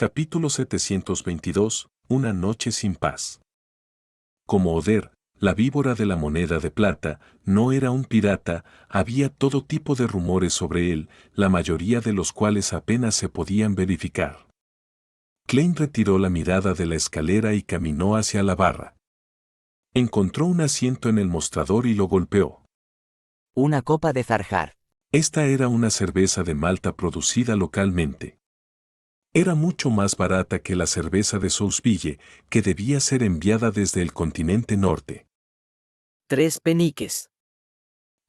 Capítulo 722. Una noche sin paz. Como Oder, la víbora de la moneda de plata, no era un pirata, había todo tipo de rumores sobre él, la mayoría de los cuales apenas se podían verificar. Klein retiró la mirada de la escalera y caminó hacia la barra. Encontró un asiento en el mostrador y lo golpeó. Una copa de Zarjar. Esta era una cerveza de Malta producida localmente. Era mucho más barata que la cerveza de Sousville, que debía ser enviada desde el continente norte. 3 peniques.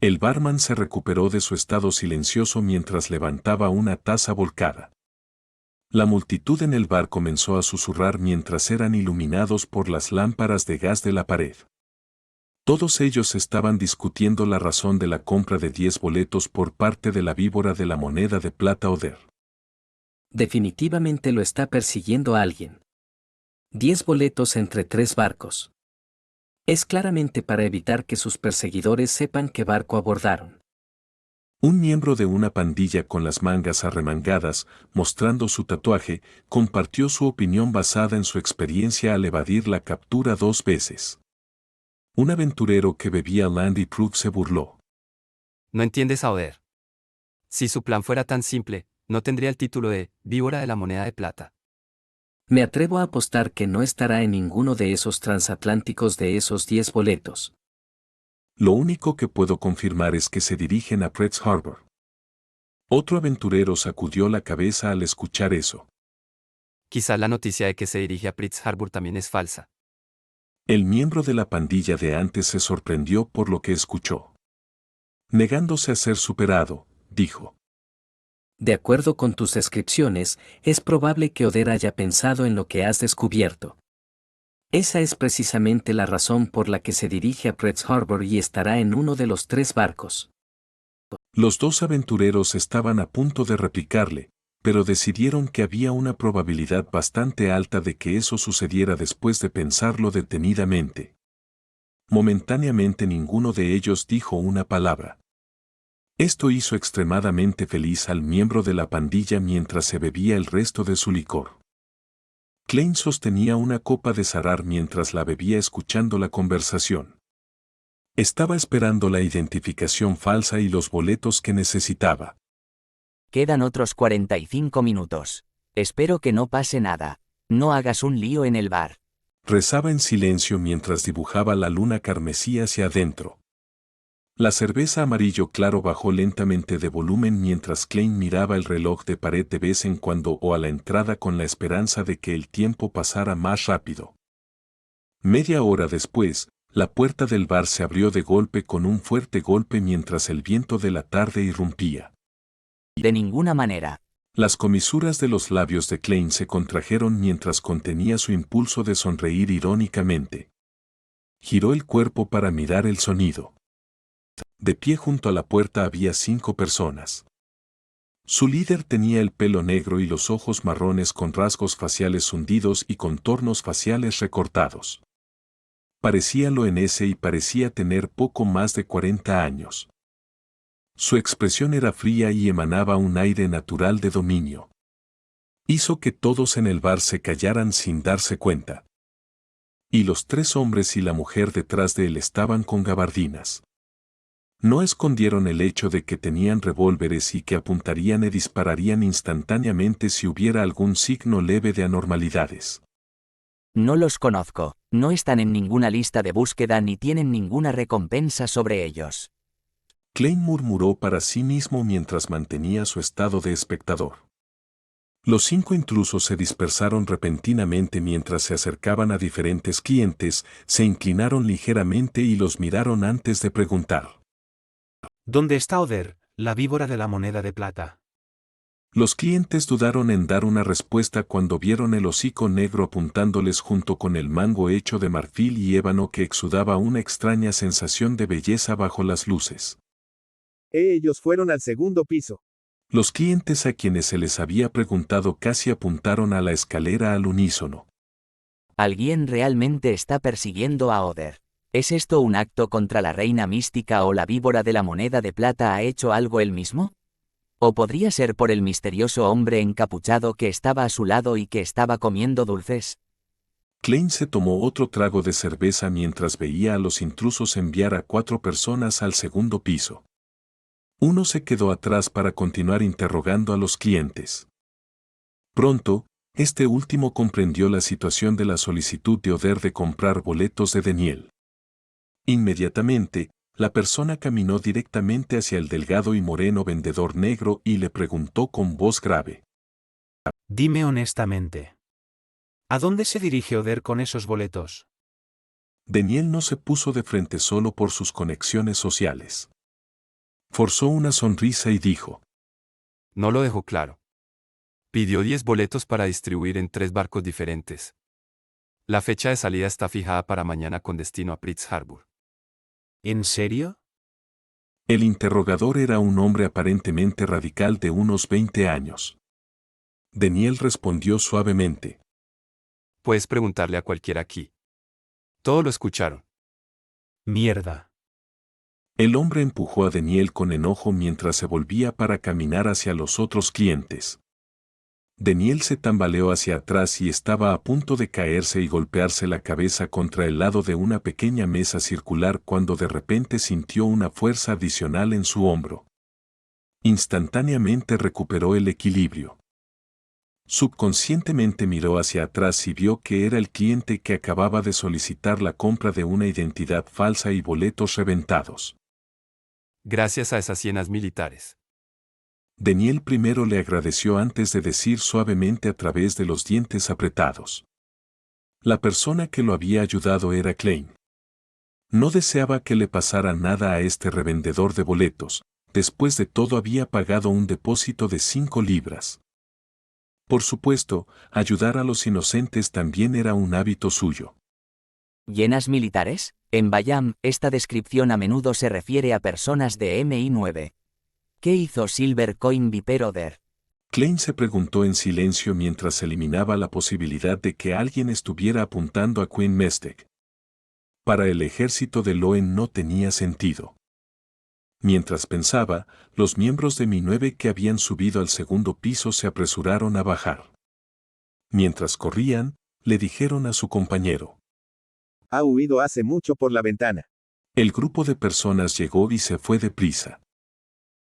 El barman se recuperó de su estado silencioso mientras levantaba una taza volcada. La multitud en el bar comenzó a susurrar mientras eran iluminados por las lámparas de gas de la pared. Todos ellos estaban discutiendo la razón de la compra de 10 boletos por parte de la víbora de la moneda de plata Oder. Definitivamente lo está persiguiendo a alguien. 10 boletos entre 3 barcos. Es claramente para evitar que sus perseguidores sepan qué barco abordaron. Un miembro de una pandilla con las mangas arremangadas, mostrando su tatuaje, compartió su opinión basada en su experiencia al evadir la captura 2 veces. Un aventurero que bebía Landy Krug se burló. No entiendes a Oder. Si su plan fuera tan simple, no tendría el título de víbora de la moneda de plata. Me atrevo a apostar que no estará en ninguno de esos transatlánticos de esos 10 boletos. Lo único que puedo confirmar es que se dirigen a Pretz Harbor. Otro aventurero sacudió la cabeza al escuchar eso. Quizá la noticia de que se dirige a Pritz Harbor también es falsa. El miembro de la pandilla de antes se sorprendió por lo que escuchó. Negándose a ser superado, dijo. De acuerdo con tus descripciones, es probable que Oder haya pensado en lo que has descubierto. Esa es precisamente la razón por la que se dirige a Pretz Harbor y estará en uno de los 3 barcos. Los 2 aventureros estaban a punto de replicarle, pero decidieron que había una probabilidad bastante alta de que eso sucediera después de pensarlo detenidamente. Momentáneamente ninguno de ellos dijo una palabra. Esto hizo extremadamente feliz al miembro de la pandilla mientras se bebía el resto de su licor. Klein sostenía una copa de Zarar mientras la bebía escuchando la conversación. Estaba esperando la identificación falsa y los boletos que necesitaba. Quedan otros 45 minutos. Espero que no pase nada. No hagas un lío en el bar. Rezaba en silencio mientras dibujaba la luna carmesí hacia adentro. La cerveza amarillo claro bajó lentamente de volumen mientras Klein miraba el reloj de pared de vez en cuando o a la entrada con la esperanza de que el tiempo pasara más rápido. Media hora después, la puerta del bar se abrió de golpe con un fuerte golpe mientras el viento de la tarde irrumpía. De ninguna manera. Las comisuras de los labios de Klein se contrajeron mientras contenía su impulso de sonreír irónicamente. Giró el cuerpo para mirar el sonido. De pie junto a la puerta había 5 personas. Su líder tenía el pelo negro y los ojos marrones con rasgos faciales hundidos y contornos faciales recortados. Parecía loense y parecía tener poco más de 40 años. Su expresión era fría y emanaba un aire natural de dominio. Hizo que todos en el bar se callaran sin darse cuenta. Y los 3 hombres y la mujer detrás de él estaban con gabardinas. No escondieron el hecho de que tenían revólveres y que apuntarían y dispararían instantáneamente si hubiera algún signo leve de anormalidades. No los conozco, no están en ninguna lista de búsqueda ni tienen ninguna recompensa sobre ellos. Klein murmuró para sí mismo mientras mantenía su estado de espectador. Los 5 intrusos se dispersaron repentinamente mientras se acercaban a diferentes clientes, se inclinaron ligeramente y los miraron antes de preguntar. ¿Dónde está Oder, la víbora de la moneda de plata? Los clientes dudaron en dar una respuesta cuando vieron el hocico negro apuntándoles junto con el mango hecho de marfil y ébano que exudaba una extraña sensación de belleza bajo las luces. Ellos fueron al segundo piso. Los clientes a quienes se les había preguntado casi apuntaron a la escalera al unísono. Alguien realmente está persiguiendo a Oder. ¿Es esto un acto contra la reina mística o la víbora de la moneda de plata ha hecho algo él mismo? ¿O podría ser por el misterioso hombre encapuchado que estaba a su lado y que estaba comiendo dulces? Klein se tomó otro trago de cerveza mientras veía a los intrusos enviar a 4 personas al segundo piso. Uno se quedó atrás para continuar interrogando a los clientes. Pronto, este último comprendió la situación de la solicitud de Oder de comprar boletos de Daniel. Inmediatamente, la persona caminó directamente hacia el delgado y moreno vendedor negro y le preguntó con voz grave. Dime honestamente. ¿A dónde se dirige Oder con esos boletos? Daniel no se puso de frente solo por sus conexiones sociales. Forzó una sonrisa y dijo. No lo dejó claro. Pidió 10 boletos para distribuir en 3 barcos diferentes. La fecha de salida está fijada para mañana con destino a Pritz Harbor. ¿En serio? El interrogador era un hombre aparentemente radical de unos 20 años. Daniel respondió suavemente. Puedes preguntarle a cualquiera aquí. Todos lo escucharon. Mierda. El hombre empujó a Daniel con enojo mientras se volvía para caminar hacia los otros clientes. Daniel se tambaleó hacia atrás y estaba a punto de caerse y golpearse la cabeza contra el lado de una pequeña mesa circular cuando de repente sintió una fuerza adicional en su hombro. Instantáneamente recuperó el equilibrio. Subconscientemente miró hacia atrás y vio que era el cliente que acababa de solicitar la compra de una identidad falsa y boletos reventados. Gracias a esas hienas militares. Daniel primero le agradeció antes de decir suavemente a través de los dientes apretados. La persona que lo había ayudado era Klein. No deseaba que le pasara nada a este revendedor de boletos, después de todo había pagado un depósito de 5 libras. Por supuesto, ayudar a los inocentes también era un hábito suyo. ¿Hienas militares? En Bayam, esta descripción a menudo se refiere a personas de MI9. ¿Qué hizo Silver Coin Viper Oder? Klein se preguntó en silencio mientras eliminaba la posibilidad de que alguien estuviera apuntando a Queen Mestek. Para el ejército de Loen no tenía sentido. Mientras pensaba, los miembros de Mi-9 que habían subido al segundo piso se apresuraron a bajar. Mientras corrían, le dijeron a su compañero. Ha huido hace mucho por la ventana. El grupo de personas llegó y se fue deprisa.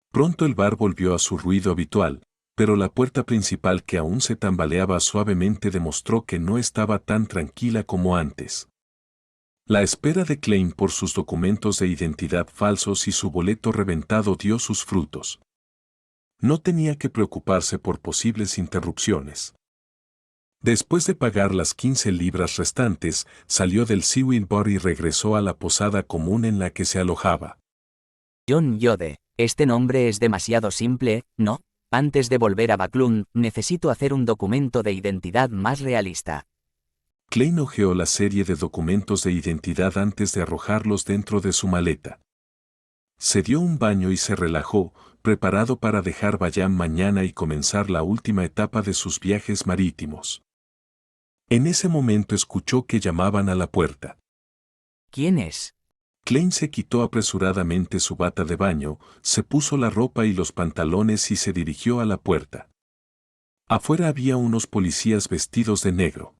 Pronto el bar volvió a su ruido habitual, pero la puerta principal que aún se tambaleaba suavemente demostró que no estaba tan tranquila como antes. La espera de Klein por sus documentos de identidad falsos y su boleto reventado dio sus frutos. No tenía que preocuparse por posibles interrupciones. Después de pagar las 15 libras restantes, salió del Seawind Bar y regresó a la posada común en la que se alojaba. John Yode. Este nombre es demasiado simple, ¿no? Antes de volver a Backlund, necesito hacer un documento de identidad más realista. Klein hojeó la serie de documentos de identidad antes de arrojarlos dentro de su maleta. Se dio un baño y se relajó, preparado para dejar Bayam mañana y comenzar la última etapa de sus viajes marítimos. En ese momento escuchó que llamaban a la puerta. ¿Quién es? Klein se quitó apresuradamente su bata de baño, se puso la ropa y los pantalones y se dirigió a la puerta. Afuera había unos policías vestidos de negro.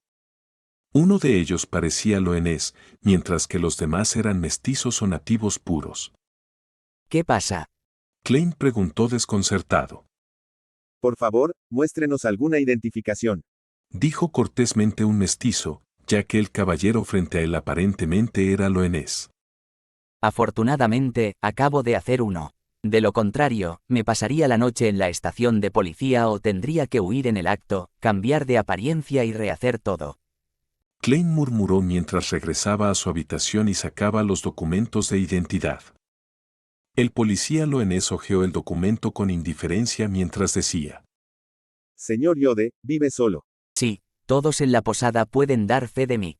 Uno de ellos parecía loenés, mientras que los demás eran mestizos o nativos puros. ¿Qué pasa? Klein preguntó desconcertado. Por favor, muéstrenos alguna identificación. Dijo cortésmente un mestizo, ya que el caballero frente a él aparentemente era loenés. Afortunadamente, acabo de hacer uno. De lo contrario, me pasaría la noche en la estación de policía o tendría que huir en el acto, cambiar de apariencia y rehacer todo. Klein murmuró mientras regresaba a su habitación y sacaba los documentos de identidad. El policía loenés hojeó el documento con indiferencia mientras decía. Señor Yode, vive solo. Sí, todos en la posada pueden dar fe de mí.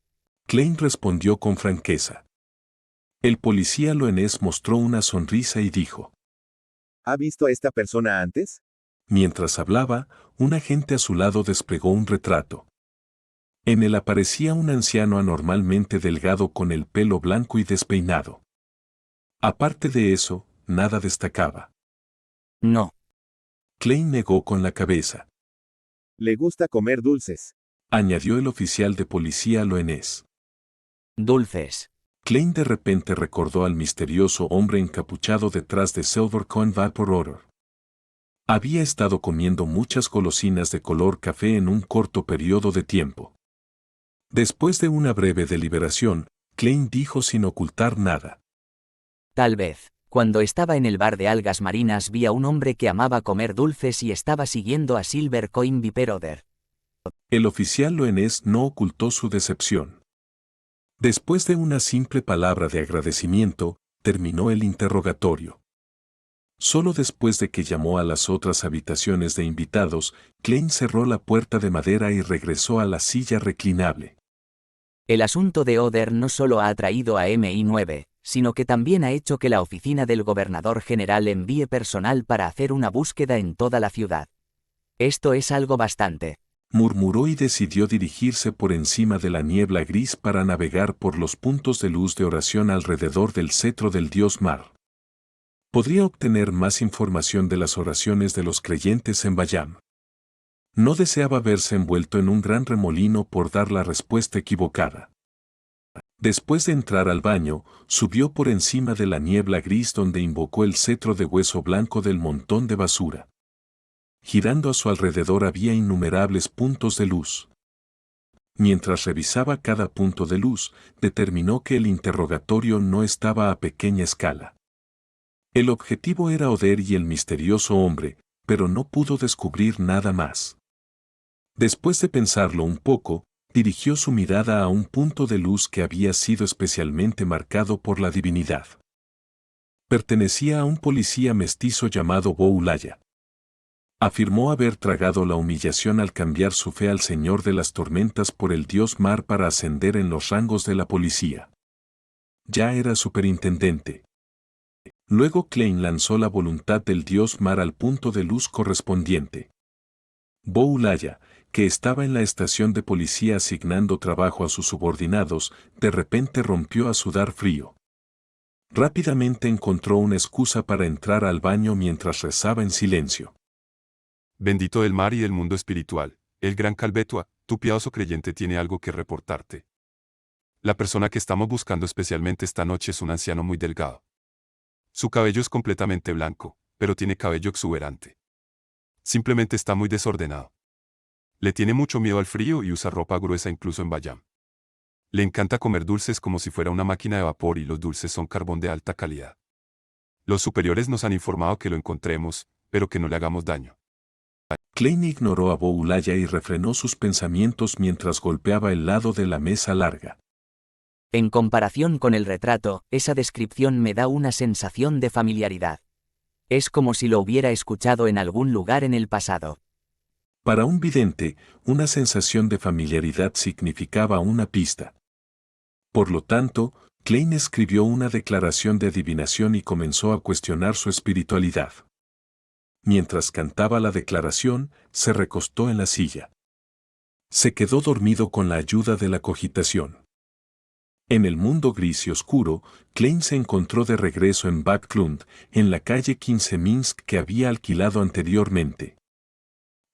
Klein respondió con franqueza. El policía loenés mostró una sonrisa y dijo. ¿Ha visto a esta persona antes? Mientras hablaba, un agente a su lado desplegó un retrato. En él aparecía un anciano anormalmente delgado con el pelo blanco y despeinado. Aparte de eso, nada destacaba. No. Klein negó con la cabeza. Le gusta comer dulces. Añadió el oficial de policía loenés. Dulces. Klein de repente recordó al misterioso hombre encapuchado detrás de Silver Coin Vaporator. Había estado comiendo muchas golosinas de color café en un corto periodo de tiempo. Después de una breve deliberación, Klein dijo sin ocultar nada. Tal vez, cuando estaba en el bar de algas marinas vi a un hombre que amaba comer dulces y estaba siguiendo a Silver Coin Viperoder. El oficial loenés no ocultó su decepción. Después de una simple palabra de agradecimiento, terminó el interrogatorio. Solo después de que llamó a las otras habitaciones de invitados, Klein cerró la puerta de madera y regresó a la silla reclinable. El asunto de Oder no solo ha atraído a MI9, sino que también ha hecho que la oficina del gobernador general envíe personal para hacer una búsqueda en toda la ciudad. Esto es algo bastante. Murmuró y decidió dirigirse por encima de la niebla gris para navegar por los puntos de luz de oración alrededor del cetro del dios Mar. Podría obtener más información de las oraciones de los creyentes en Bayam. No deseaba verse envuelto en un gran remolino por dar la respuesta equivocada. Después de entrar al baño, subió por encima de la niebla gris donde invocó el cetro de hueso blanco del montón de basura. Girando a su alrededor había innumerables puntos de luz. Mientras revisaba cada punto de luz, determinó que el interrogatorio no estaba a pequeña escala. El objetivo era Oder y el misterioso hombre, pero no pudo descubrir nada más. Después de pensarlo un poco, dirigió su mirada a un punto de luz que había sido especialmente marcado por la divinidad. Pertenecía a un policía mestizo llamado Boulaya. Afirmó haber tragado la humillación al cambiar su fe al Señor de las Tormentas por el dios Mar para ascender en los rangos de la policía. Ya era superintendente. Luego Klein lanzó la voluntad del dios Mar al punto de luz correspondiente. Boulaya, que estaba en la estación de policía asignando trabajo a sus subordinados, de repente rompió a sudar frío. Rápidamente encontró una excusa para entrar al baño mientras rezaba en silencio. Bendito del mar y del mundo espiritual, el gran Calvetua, tu piadoso creyente tiene algo que reportarte. La persona que estamos buscando especialmente esta noche es un anciano muy delgado. Su cabello es completamente blanco, pero tiene cabello exuberante. Simplemente está muy desordenado. Le tiene mucho miedo al frío y usa ropa gruesa incluso en Bayam. Le encanta comer dulces como si fuera una máquina de vapor y los dulces son carbón de alta calidad. Los superiores nos han informado que lo encontremos, pero que no le hagamos daño. Klein ignoró a Boulaya y refrenó sus pensamientos mientras golpeaba el lado de la mesa larga. En comparación con el retrato, esa descripción me da una sensación de familiaridad. Es como si lo hubiera escuchado en algún lugar en el pasado. Para un vidente, una sensación de familiaridad significaba una pista. Por lo tanto, Klein escribió una declaración de adivinación y comenzó a cuestionar su espiritualidad. Mientras cantaba la declaración, se recostó en la silla. Se quedó dormido con la ayuda de la cogitación. En el mundo gris y oscuro, Klein se encontró de regreso en Backlund, en la calle 15 Minsk que había alquilado anteriormente.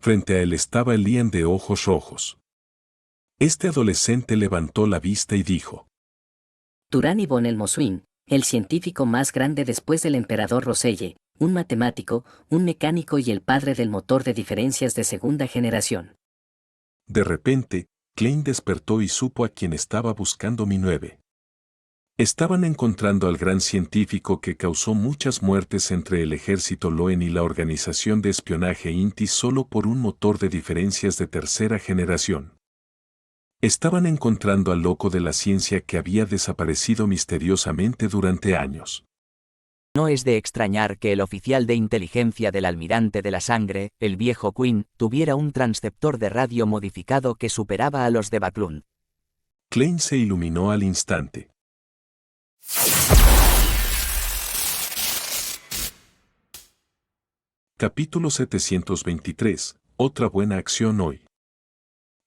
Frente a él estaba Elian de ojos rojos. Este adolescente levantó la vista y dijo: Turani von Elmoswin, el científico más grande después del emperador Roselle, un matemático, un mecánico y el padre del motor de diferencias de segunda generación. De repente, Klein despertó y supo a quién estaba buscando mi 9. Estaban encontrando al gran científico que causó muchas muertes entre el ejército Loen y la organización de espionaje INTI solo por un motor de diferencias de tercera generación. Estaban encontrando al loco de la ciencia que había desaparecido misteriosamente durante años. No es de extrañar que el oficial de inteligencia del almirante de la sangre, el viejo Quinn, tuviera un transceptor de radio modificado que superaba a los de Backlund. Klein se iluminó al instante. Capítulo 723. Otra buena acción hoy.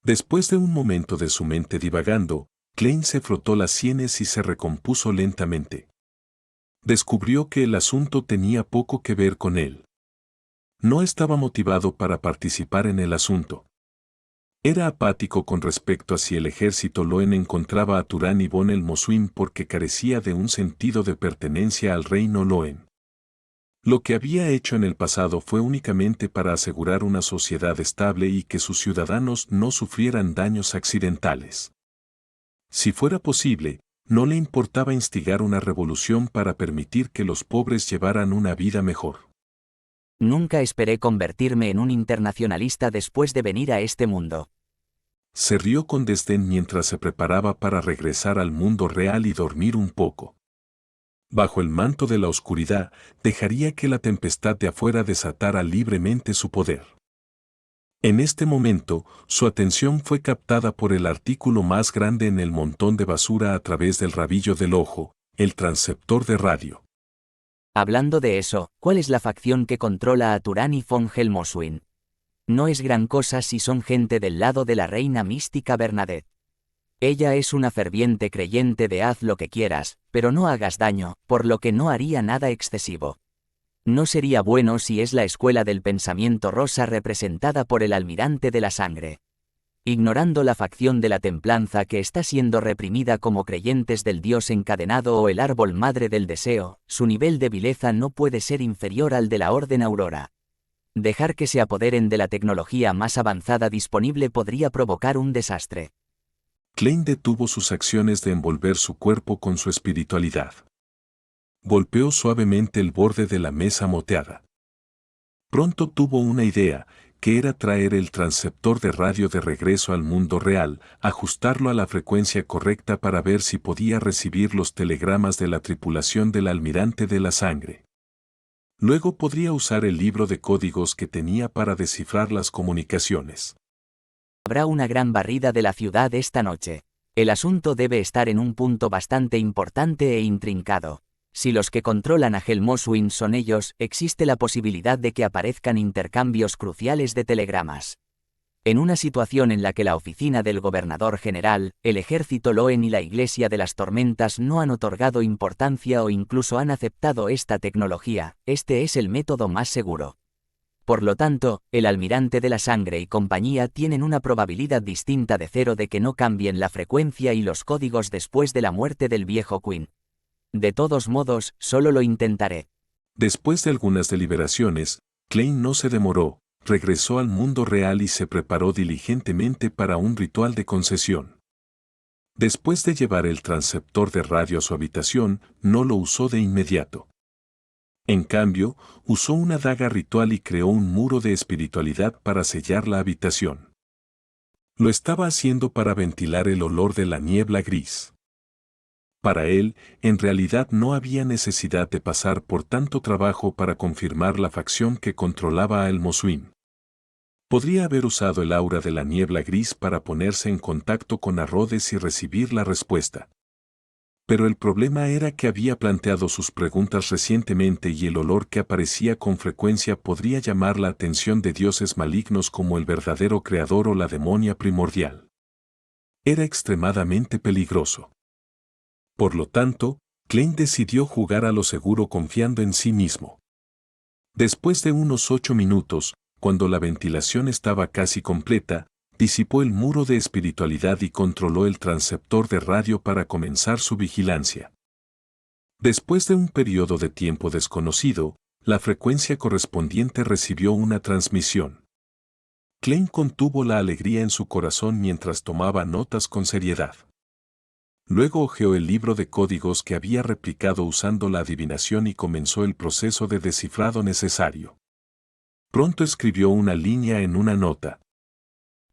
Después de un momento de su mente divagando, Klein se frotó las sienes y se recompuso lentamente. Descubrió que el asunto tenía poco que ver con él. No estaba motivado para participar en el asunto. Era apático con respecto a si el ejército Loen encontraba a Turán y Von el Moswin porque carecía de un sentido de pertenencia al reino Loen. Lo que había hecho en el pasado fue únicamente para asegurar una sociedad estable y que sus ciudadanos no sufrieran daños accidentales. Si fuera posible, no le importaba instigar una revolución para permitir que los pobres llevaran una vida mejor. Nunca esperé convertirme en un internacionalista después de venir a este mundo. Se rió con desdén mientras se preparaba para regresar al mundo real y dormir un poco. Bajo el manto de la oscuridad, dejaría que la tempestad de afuera desatara libremente su poder. En este momento, su atención fue captada por el artículo más grande en el montón de basura a través del rabillo del ojo, el transceptor de radio. Hablando de eso, ¿cuál es la facción que controla a Turán y von Helmoswin? No es gran cosa si son gente del lado de la reina mística Bernadette. Ella es una ferviente creyente de haz lo que quieras, pero no hagas daño, por lo que no haría nada excesivo. No sería bueno si es la escuela del pensamiento rosa representada por el almirante de la sangre. Ignorando la facción de la templanza que está siendo reprimida como creyentes del dios encadenado o el árbol madre del deseo, su nivel de vileza no puede ser inferior al de la Orden Aurora. Dejar que se apoderen de la tecnología más avanzada disponible podría provocar un desastre. Klein detuvo sus acciones de envolver su cuerpo con su espiritualidad. Golpeó suavemente el borde de la mesa moteada. Pronto tuvo una idea, que era traer el transceptor de radio de regreso al mundo real, ajustarlo a la frecuencia correcta para ver si podía recibir los telegramas de la tripulación del almirante de la sangre. Luego podría usar el libro de códigos que tenía para descifrar las comunicaciones. Habrá una gran barrida de la ciudad esta noche. El asunto debe estar en un punto bastante importante e intrincado. Si los que controlan a Helmoswin son ellos, existe la posibilidad de que aparezcan intercambios cruciales de telegramas. En una situación en la que la oficina del gobernador general, el ejército Loen y la Iglesia de las Tormentas no han otorgado importancia o incluso han aceptado esta tecnología, este es el método más seguro. Por lo tanto, el almirante de la sangre y compañía tienen una probabilidad distinta de 0 de que no cambien la frecuencia y los códigos después de la muerte del viejo Quinn. De todos modos, solo lo intentaré. Después de algunas deliberaciones, Klein no se demoró, regresó al mundo real y se preparó diligentemente para un ritual de concesión. Después de llevar el transceptor de radio a su habitación, no lo usó de inmediato. En cambio, usó una daga ritual y creó un muro de espiritualidad para sellar la habitación. Lo estaba haciendo para ventilar el olor de la niebla gris. Para él, en realidad no había necesidad de pasar por tanto trabajo para confirmar la facción que controlaba a El Moswin. Podría haber usado el aura de la niebla gris para ponerse en contacto con Arrodes y recibir la respuesta. Pero el problema era que había planteado sus preguntas recientemente y el olor que aparecía con frecuencia podría llamar la atención de dioses malignos como el verdadero creador o la demonia primordial. Era extremadamente peligroso. Por lo tanto, Klein decidió jugar a lo seguro confiando en sí mismo. Después de unos 8 minutos, cuando la ventilación estaba casi completa, disipó el muro de espiritualidad y controló el transceptor de radio para comenzar su vigilancia. Después de un periodo de tiempo desconocido, la frecuencia correspondiente recibió una transmisión. Klein contuvo la alegría en su corazón mientras tomaba notas con seriedad. Luego hojeó el libro de códigos que había replicado usando la adivinación y comenzó el proceso de descifrado necesario. Pronto escribió una línea en una nota.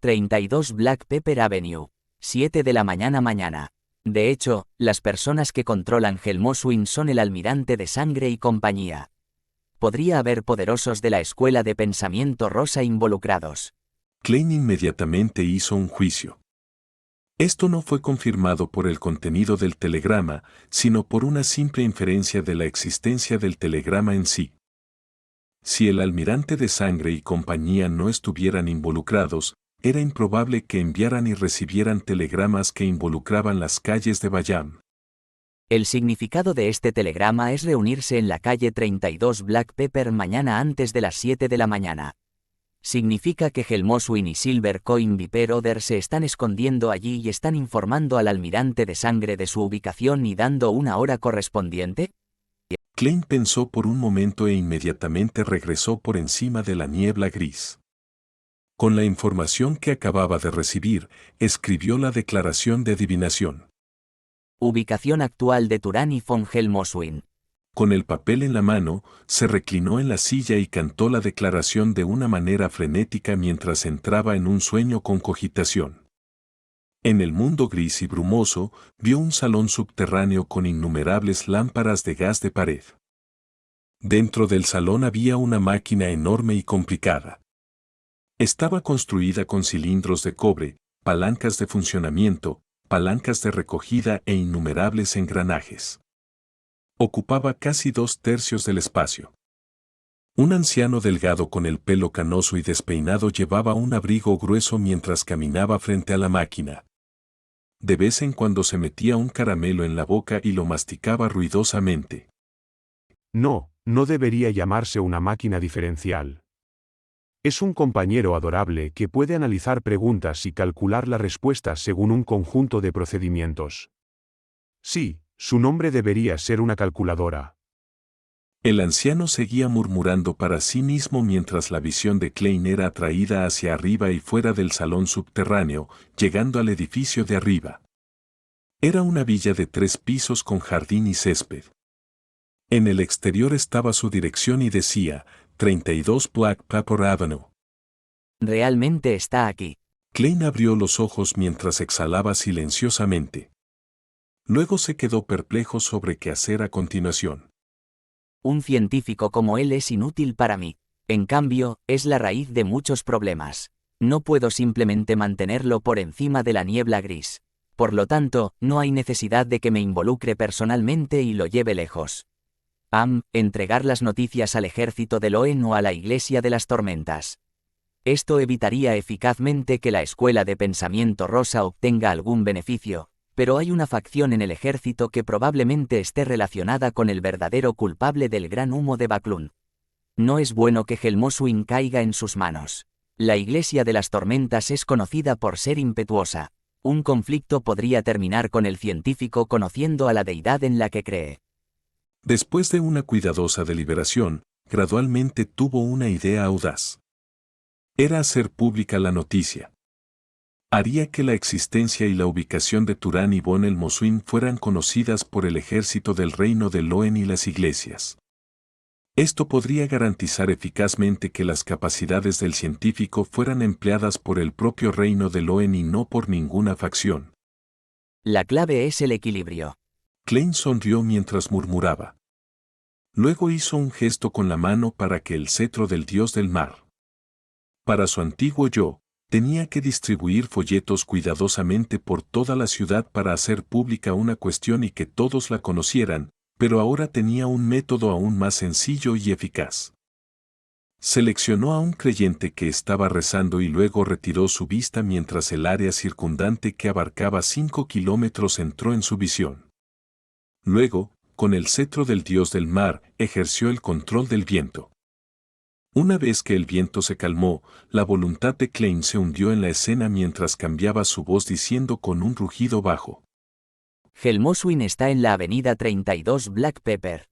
32 Black Pepper Avenue. 7 de la mañana. De hecho, las personas que controlan Helmoswin son el almirante de sangre y compañía. Podría haber poderosos de la escuela de pensamiento rosa involucrados. Klein inmediatamente hizo un juicio. Esto no fue confirmado por el contenido del telegrama, sino por una simple inferencia de la existencia del telegrama en sí. Si el almirante de sangre y compañía no estuvieran involucrados, era improbable que enviaran y recibieran telegramas que involucraban las calles de Bayam. El significado de este telegrama es reunirse en la calle 32 Black Pepper mañana antes de las 7 de la mañana. Significa que Helmoswyn y Silver Coin Viper Oder se están escondiendo allí y están informando al almirante de sangre de su ubicación y dando una hora correspondiente. Klein pensó por un momento e inmediatamente regresó por encima de la niebla gris. Con la información que acababa de recibir, escribió la declaración de adivinación. Ubicación actual de Turán y von Helmoswyn. Con el papel en la mano, se reclinó en la silla y cantó la declaración de una manera frenética mientras entraba en un sueño con cogitación. En el mundo gris y brumoso, vio un salón subterráneo con innumerables lámparas de gas de pared. Dentro del salón había una máquina enorme y complicada. Estaba construida con cilindros de cobre, palancas de funcionamiento, palancas de recogida e innumerables engranajes. Ocupaba casi 2/3 del espacio. Un anciano delgado con el pelo canoso y despeinado llevaba un abrigo grueso mientras caminaba frente a la máquina. De vez en cuando se metía un caramelo en la boca y lo masticaba ruidosamente. No, no debería llamarse una máquina diferencial. Es un compañero adorable que puede analizar preguntas y calcular las respuestas según un conjunto de procedimientos. Sí, su nombre debería ser una calculadora. El anciano seguía murmurando para sí mismo mientras la visión de Klein era atraída hacia arriba y fuera del salón subterráneo, llegando al edificio de arriba. Era una villa de 3 pisos con jardín y césped. En el exterior estaba su dirección y decía, 32 Black Pepper Avenue. Realmente está aquí. Klein abrió los ojos mientras exhalaba silenciosamente. Luego se quedó perplejo sobre qué hacer a continuación. Un científico como él es inútil para mí. En cambio, es la raíz de muchos problemas. No puedo simplemente mantenerlo por encima de la niebla gris. Por lo tanto, no hay necesidad de que me involucre personalmente y lo lleve lejos. Entregar las noticias al ejército del Oen o a la Iglesia de las Tormentas. Esto evitaría eficazmente que la Escuela de Pensamiento Rosa obtenga algún beneficio, pero hay una facción en el ejército que probablemente esté relacionada con el verdadero culpable del gran humo de Baclund. No es bueno que Helmoswyn caiga en sus manos. La Iglesia de las Tormentas es conocida por ser impetuosa. Un conflicto podría terminar con el científico conociendo a la deidad en la que cree. Después de una cuidadosa deliberación, gradualmente tuvo una idea audaz. Era hacer pública la noticia. Haría que la existencia y la ubicación de Turán y von Helmoswyn fueran conocidas por el ejército del reino de Loen y las iglesias. Esto podría garantizar eficazmente que las capacidades del científico fueran empleadas por el propio reino de Loen y no por ninguna facción. La clave es el equilibrio. Klein sonrió mientras murmuraba. Luego hizo un gesto con la mano para que el cetro del dios del mar. Para su antiguo yo, tenía que distribuir folletos cuidadosamente por toda la ciudad para hacer pública una cuestión y que todos la conocieran, pero ahora tenía un método aún más sencillo y eficaz. Seleccionó a un creyente que estaba rezando y luego retiró su vista mientras el área circundante que abarcaba 5 kilómetros entró en su visión. Luego, con el cetro del dios del mar, ejerció el control del viento. Una vez que el viento se calmó, la voluntad de Klein se hundió en la escena mientras cambiaba su voz diciendo con un rugido bajo. Helmoswyn está en la avenida 32 Black Pepper.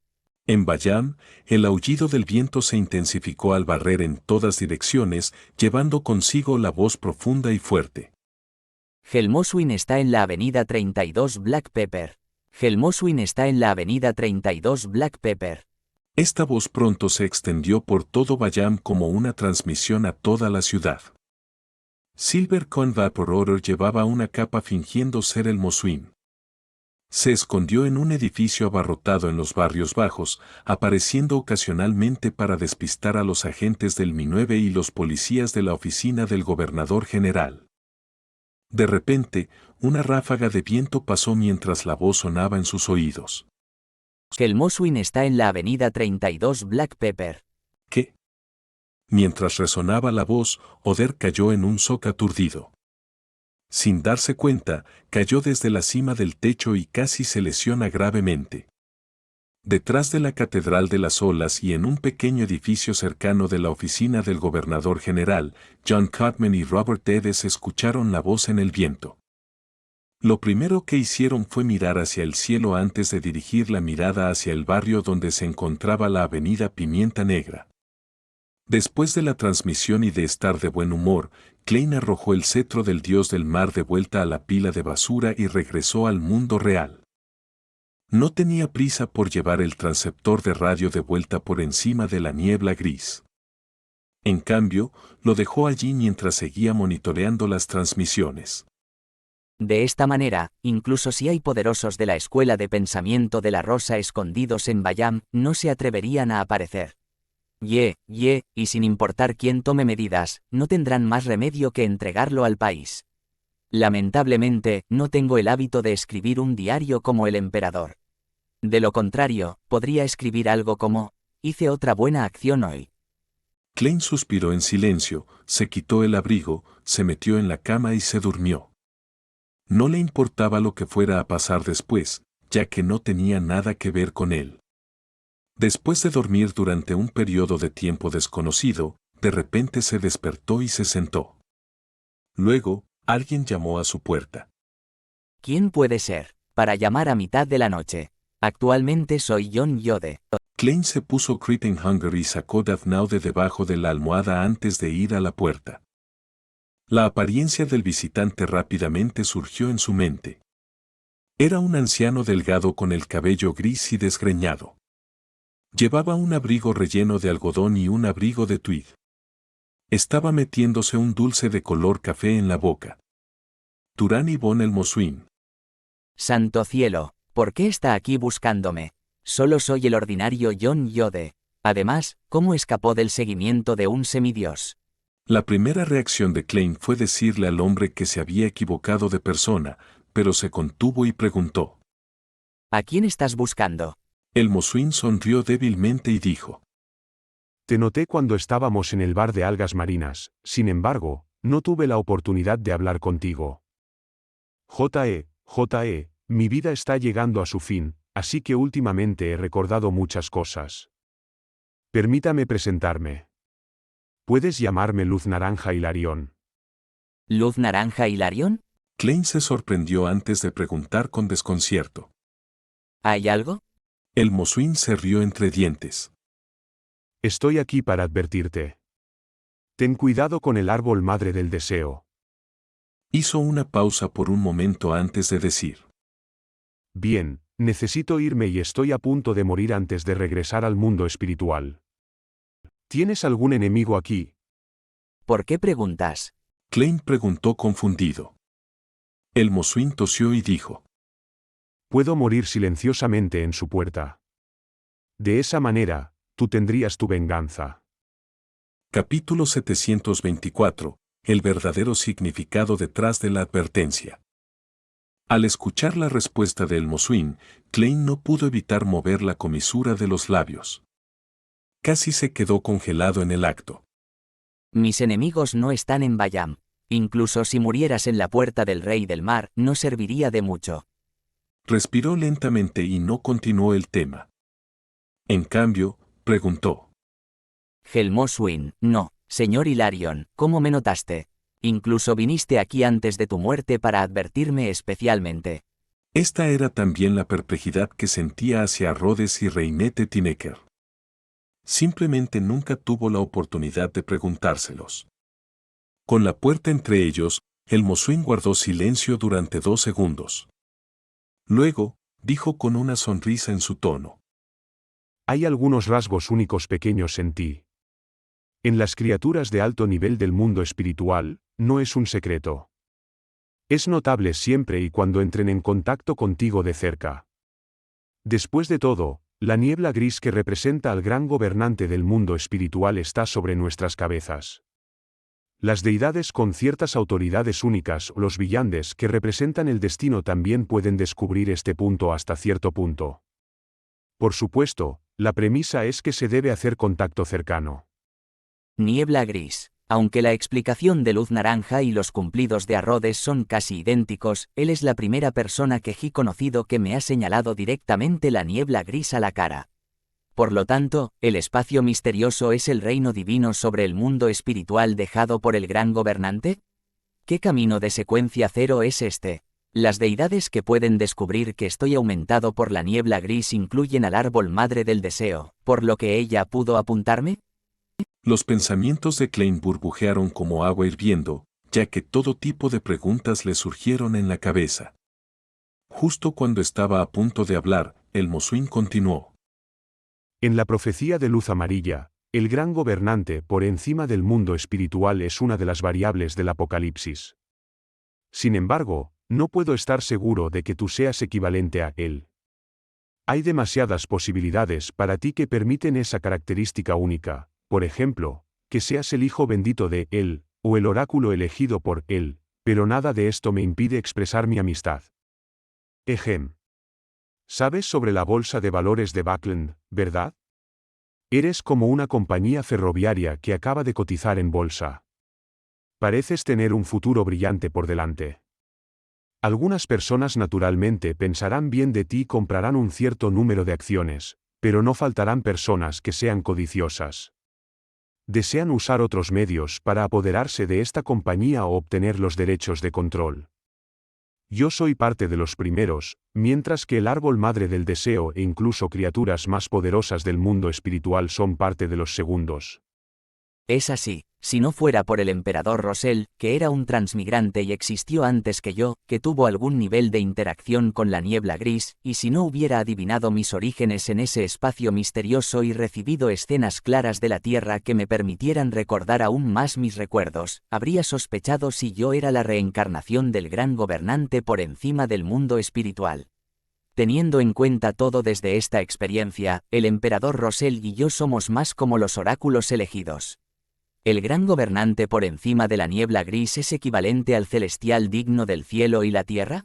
En Bayam, el aullido del viento se intensificó al barrer en todas direcciones, llevando consigo la voz profunda y fuerte. Helmoswyn está en la avenida 32 Black Pepper. Helmoswyn está en la avenida 32 Black Pepper. Esta voz pronto se extendió por todo Bayam como una transmisión a toda la ciudad. Silver Coin Vapor Order llevaba una capa fingiendo ser Helmoswyn. Se escondió en un edificio abarrotado en los barrios bajos, apareciendo ocasionalmente para despistar a los agentes del Mi-9 y los policías de la oficina del gobernador general. De repente, una ráfaga de viento pasó mientras la voz sonaba en sus oídos. Helmoswyn está en la avenida 32 Black Pepper. ¿Qué? Mientras resonaba la voz, Oder cayó en un shock aturdido. Sin darse cuenta, cayó desde la cima del techo y casi se lesiona gravemente. Detrás de la Catedral de las Olas y en un pequeño edificio cercano de la oficina del gobernador general, John Cutman y Robert Edes escucharon la voz en el viento. Lo primero que hicieron fue mirar hacia el cielo antes de dirigir la mirada hacia el barrio donde se encontraba la avenida Pimienta Negra. Después de la transmisión y de estar de buen humor, Klein arrojó el cetro del dios del mar de vuelta a la pila de basura y regresó al mundo real. No tenía prisa por llevar el transceptor de radio de vuelta por encima de la niebla gris. En cambio, lo dejó allí mientras seguía monitoreando las transmisiones. De esta manera, incluso si hay poderosos de la escuela de pensamiento de la Rosa escondidos en Bayam, no se atreverían a aparecer. Y sin importar quién tome medidas, no tendrán más remedio que entregarlo al país. Lamentablemente, no tengo el hábito de escribir un diario como el emperador. De lo contrario, podría escribir algo como, hice otra buena acción hoy. Klein suspiró en silencio, se quitó el abrigo, se metió en la cama y se durmió. No le importaba lo que fuera a pasar después, ya que no tenía nada que ver con él. Después de dormir durante un periodo de tiempo desconocido, de repente se despertó y se sentó. Luego, alguien llamó a su puerta. ¿Quién puede ser? Para llamar a mitad de la noche. Actualmente soy John Yode. Klein se puso Creeping Hunger y sacó Daphne de debajo de la almohada antes de ir a la puerta. La apariencia del visitante rápidamente surgió en su mente. Era un anciano delgado con el cabello gris y desgreñado. Llevaba un abrigo relleno de algodón y un abrigo de tweed. Estaba metiéndose un dulce de color café en la boca. Turani von Elmoswin. Santo cielo, ¿por qué está aquí buscándome? Solo soy el ordinario John Yode. Además, ¿cómo escapó del seguimiento de un semidios? La primera reacción de Klein fue decirle al hombre que se había equivocado de persona, pero se contuvo y preguntó. ¿A quién estás buscando? Elmoswin sonrió débilmente y dijo. Te noté cuando estábamos en el bar de algas marinas, sin embargo, no tuve la oportunidad de hablar contigo. J.E., mi vida está llegando a su fin, así que últimamente he recordado muchas cosas. Permítame presentarme. Puedes llamarme Luz Naranja Hilarión. ¿Luz Naranja Hilarión? Klein se sorprendió antes de preguntar con desconcierto. ¿Hay algo? Elmoswin se rió entre dientes. Estoy aquí para advertirte. Ten cuidado con el árbol madre del deseo. Hizo una pausa por un momento antes de decir. Bien, necesito irme y estoy a punto de morir antes de regresar al mundo espiritual. ¿Tienes algún enemigo aquí? ¿Por qué preguntas? Klein preguntó confundido. Elmoswin tosió y dijo. Puedo morir silenciosamente en su puerta. De esa manera, tú tendrías tu venganza. Capítulo 724. El verdadero significado detrás de la advertencia. Al escuchar la respuesta de Elmoswin, Klein no pudo evitar mover la comisura de los labios. Casi se quedó congelado en el acto. Mis enemigos no están en Bayam. Incluso si murieras en la puerta del Rey del Mar, no serviría de mucho. Respiró lentamente y no continuó el tema. En cambio, preguntó. Elmoswin, no, señor Hilarión, ¿cómo me notaste? Incluso viniste aquí antes de tu muerte para advertirme especialmente. Esta era también la perplejidad que sentía hacia Rhodes y Reinette Tinecker. Simplemente nunca tuvo la oportunidad de preguntárselos. Con la puerta entre ellos, Elmoswin guardó silencio durante 2 segundos. Luego, dijo con una sonrisa en su tono. Hay algunos rasgos únicos pequeños en ti. En las criaturas de alto nivel del mundo espiritual, no es un secreto. Es notable siempre y cuando entren en contacto contigo de cerca. Después de todo, la niebla gris que representa al gran gobernante del mundo espiritual está sobre nuestras cabezas. Las deidades con ciertas autoridades únicas o los villandes que representan el destino también pueden descubrir este punto hasta cierto punto. Por supuesto, la premisa es que se debe hacer contacto cercano. Niebla gris. Aunque la explicación de luz naranja y los cumplidos de Rhodes son casi idénticos, él es la primera persona que he conocido que me ha señalado directamente la niebla gris a la cara. Por lo tanto, el espacio misterioso es el reino divino sobre el mundo espiritual dejado por el gran gobernante. ¿Qué camino de secuencia cero es este? Las deidades que pueden descubrir que estoy aumentado por la niebla gris incluyen al árbol madre del deseo, por lo que ella pudo apuntarme. Los pensamientos de Klein burbujearon como agua hirviendo, ya que todo tipo de preguntas le surgieron en la cabeza. Justo cuando estaba a punto de hablar, el Mosuin continuó. En la profecía de luz amarilla, el gran gobernante por encima del mundo espiritual es una de las variables del Apocalipsis. Sin embargo, no puedo estar seguro de que tú seas equivalente a él. Hay demasiadas posibilidades para ti que permiten esa característica única, por ejemplo, que seas el hijo bendito de él, o el oráculo elegido por él, pero nada de esto me impide expresar mi amistad. Ejem. ¿Sabes sobre la bolsa de valores de Buckland, verdad? Eres como una compañía ferroviaria que acaba de cotizar en bolsa. Pareces tener un futuro brillante por delante. Algunas personas naturalmente pensarán bien de ti y comprarán un cierto número de acciones, pero no faltarán personas que sean codiciosas. Desean usar otros medios para apoderarse de esta compañía o obtener los derechos de control. Yo soy parte de los primeros, mientras que el árbol madre del deseo e incluso criaturas más poderosas del mundo espiritual son parte de los segundos. Es así, si no fuera por el emperador Rosell, que era un transmigrante y existió antes que yo, que tuvo algún nivel de interacción con la niebla gris, y si no hubiera adivinado mis orígenes en ese espacio misterioso y recibido escenas claras de la Tierra que me permitieran recordar aún más mis recuerdos, habría sospechado si yo era la reencarnación del gran gobernante por encima del mundo espiritual. Teniendo en cuenta todo desde esta experiencia, el emperador Rosell y yo somos más como los oráculos elegidos. ¿El gran gobernante por encima de la niebla gris es equivalente al celestial digno del cielo y la tierra?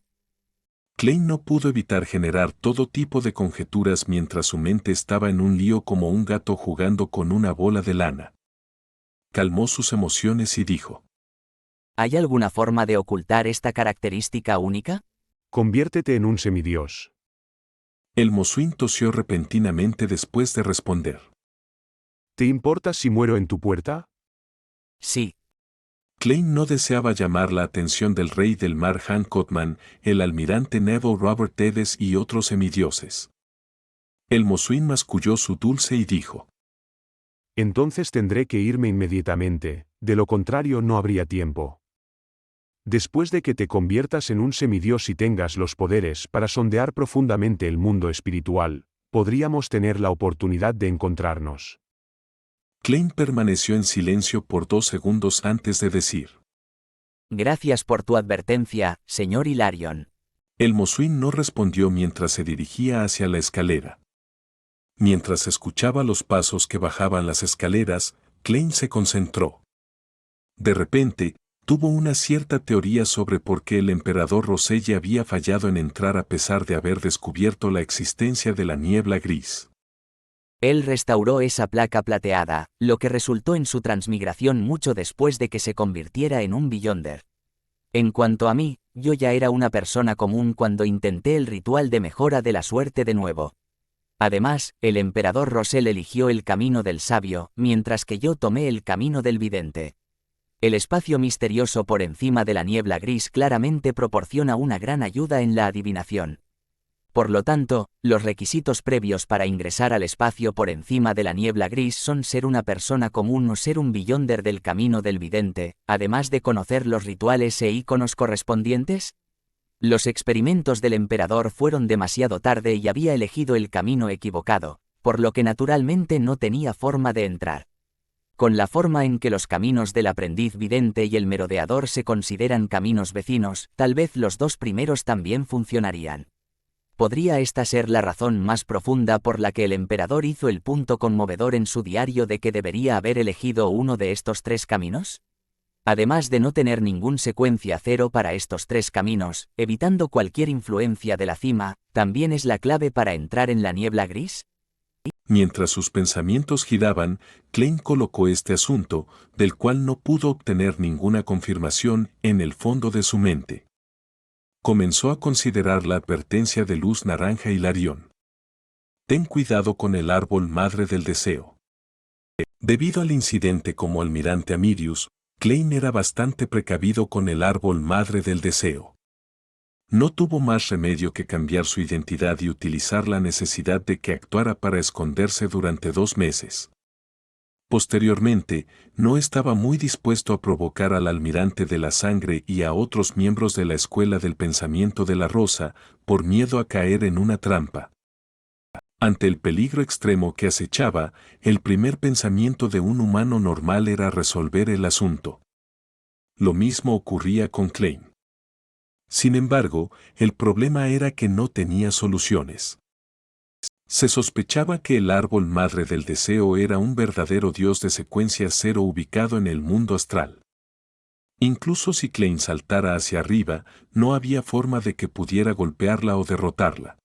Klein no pudo evitar generar todo tipo de conjeturas mientras su mente estaba en un lío como un gato jugando con una bola de lana. Calmó sus emociones y dijo: ¿Hay alguna forma de ocultar esta característica única? Conviértete en un semidios. El Mosuin tosió repentinamente después de responder. ¿Te importa si muero en tu puerta? Sí. Klein no deseaba llamar la atención del rey del mar Han Cotman, el almirante Neville Robert Tedes y otros semidioses. El Mosuin masculló su dulce y dijo: Entonces tendré que irme inmediatamente, de lo contrario no habría tiempo. Después de que te conviertas en un semidios y tengas los poderes para sondear profundamente el mundo espiritual, podríamos tener la oportunidad de encontrarnos. Klein permaneció en silencio por 2 segundos antes de decir: Gracias por tu advertencia, señor Hilarion. El Mosuin no respondió mientras se dirigía hacia la escalera. Mientras escuchaba los pasos que bajaban las escaleras, Klein se concentró. De repente, tuvo una cierta teoría sobre por qué el emperador Roselle había fallado en entrar a pesar de haber descubierto la existencia de la niebla gris. Él restauró esa placa plateada, lo que resultó en su transmigración mucho después de que se convirtiera en un Beyonder. En cuanto a mí, yo ya era una persona común cuando intenté el ritual de mejora de la suerte de nuevo. Además, el emperador Rosell eligió el camino del sabio, mientras que yo tomé el camino del vidente. El espacio misterioso por encima de la niebla gris claramente proporciona una gran ayuda en la adivinación. Por lo tanto, los requisitos previos para ingresar al espacio por encima de la niebla gris son ser una persona común o ser un Beyonder del camino del vidente, además de conocer los rituales e íconos correspondientes. Los experimentos del emperador fueron demasiado tarde y había elegido el camino equivocado, por lo que naturalmente no tenía forma de entrar. Con la forma en que los caminos del aprendiz vidente y el merodeador se consideran caminos vecinos, tal vez los 2 primeros también funcionarían. ¿Podría esta ser la razón más profunda por la que el emperador hizo el punto conmovedor en su diario de que debería haber elegido uno de estos 3 caminos? Además de no tener ningún secuencia cero para estos 3 caminos, evitando cualquier influencia de la cima, ¿también es la clave para entrar en la niebla gris? Mientras sus pensamientos giraban, Klein colocó este asunto, del cual no pudo obtener ninguna confirmación, en el fondo de su mente. Comenzó a considerar la advertencia de Luz Naranja Hilarión. Ten cuidado con el árbol madre del deseo. Debido al incidente como almirante Amirius, Klein era bastante precavido con el árbol madre del deseo. No tuvo más remedio que cambiar su identidad y utilizar la necesidad de que actuara para esconderse durante 2 meses. Posteriormente, no estaba muy dispuesto a provocar al almirante de la sangre y a otros miembros de la Escuela del Pensamiento de la Rosa, por miedo a caer en una trampa. Ante el peligro extremo que acechaba, el primer pensamiento de un humano normal era resolver el asunto. Lo mismo ocurría con Klein. Sin embargo, el problema era que no tenía soluciones. Se sospechaba que el árbol madre del deseo era un verdadero dios de secuencia 0 ubicado en el mundo astral. Incluso si Klein saltara hacia arriba, no había forma de que pudiera golpearla o derrotarla.